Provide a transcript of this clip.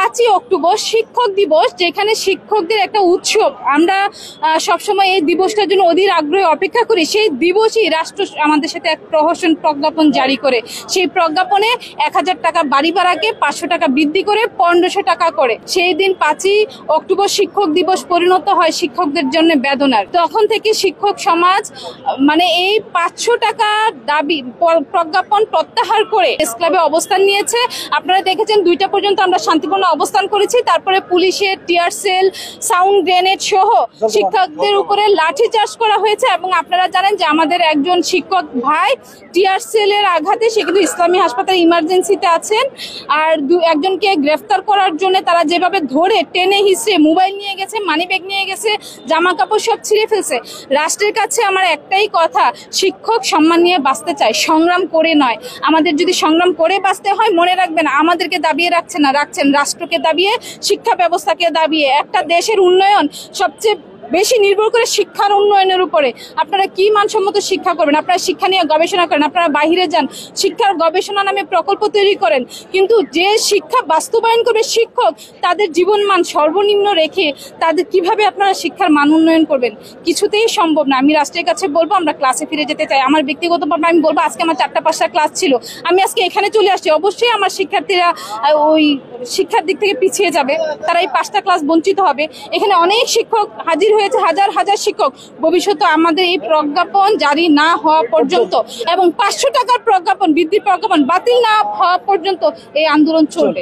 5ই October শিক্ষক দিবস, যেখানে শিক্ষকদের একটা উৎসব। আমরা সবসময় এই দিবসটার জন্য অধীর আগ্রহে অপেক্ষা করি। সেই দিবসই রাষ্ট্র আমাদের সাথে এক প্রহসন প্রজ্ঞাপন জারি করে। সেই প্রজ্ঞাপনে 1000 টাকা বাড়ি ভাড়াকে 500 টাকা বৃদ্ধি করে 1500 টাকা করে। সেই দিন 5ই অক্টোবর শিক্ষক দিবস পরিণত হয় শিক্ষকদের জন্য বেদনার। তখন থেকে শিক্ষক সমাজ মানে এই 500 টাকা দাবি প্রজ্ঞাপন প্রত্যাহার করে প্রেস ক্লাবে অবস্থান নিয়েছে। আপনারা দেখেছেন 2টা পর্যন্ত আমরা শান্তিপূর্ণ অবস্থান করেছি। তারপরে পুলিশের টিয়ার সেল, সাউন্ড গ্রেনেড সহ শিক্ষকদের উপরে লাঠি চার্জ করা হয়েছে। এবং আপনারা জানেন যে আমাদের একজন শিক্ষক ভাই টিয়ার সেলের আঘাতে সে কিন্তু ইসলামী হাসপাতালে ইমার্জেন্সিতে আছেন। আর একজনকে গ্রেফতার করার জন্য তারা যেভাবে ধরে টেনে হিসড়ে মোবাইল নিয়ে গেছে, মানি ব্যাগ নিয়ে গেছে, জামা কাপড় সব ছিঁড়ে ফেলছে। রাষ্ট্রের কাছে আমার একটাই কথা, শিক্ষক সম্মান নিয়ে বাঁচতে চায়, সংগ্রাম করে নয়। আমাদের যদি সংগ্রাম করে বাঁচতে হয়, মনে রাখবেন আমাদেরকে দাবিয়ে রাখছেন রাষ্ট্রকে দাবিয়ে, শিক্ষা ব্যবস্থাকে দাবিয়ে। একটা দেশের উন্নয়ন সবচেয়ে বেশি নির্ভর করে শিক্ষার উন্নয়নের উপরে। আপনারা কি মানসম্মত শিক্ষা করবেন? আপনারা শিক্ষা নিয়ে গবেষণা করেন, আপনারা বাহিরে যান, শিক্ষার গবেষণা নামে প্রকল্প তৈরি করেন, কিন্তু যে শিক্ষা বাস্তবায়ন করবে শিক্ষক, তাদের জীবন মান সর্বনিম্ন রেখে তাদের কিভাবে আপনারা শিক্ষার মান উন্নয়ন করবেন? কিছুতেই সম্ভব না। আমি রাষ্ট্রের কাছে বলবো আমরা ক্লাসে ফিরে যেতে চাই। আমার ব্যক্তিগতভাবে আমি বলবো, আজকে আমার 4টা-5টা ক্লাস ছিল, আমি আজকে এখানে চলে আসছি। অবশ্যই আমার শিক্ষার্থীরা ওই শিক্ষার দিক থেকে পিছিয়ে যাবে, তারা এই 5টা ক্লাস বঞ্চিত হবে। এখানে অনেক শিক্ষক হাজির হয়েছে, হাজার হাজার শিক্ষক। ভবিষ্যতে আমাদের এই প্রজ্ঞাপন জারি না হওয়া পর্যন্ত এবং 500 টাকার প্রজ্ঞাপন বৃদ্ধির প্রজ্ঞাপন বাতিল না হওয়া পর্যন্ত এই আন্দোলন চলবে।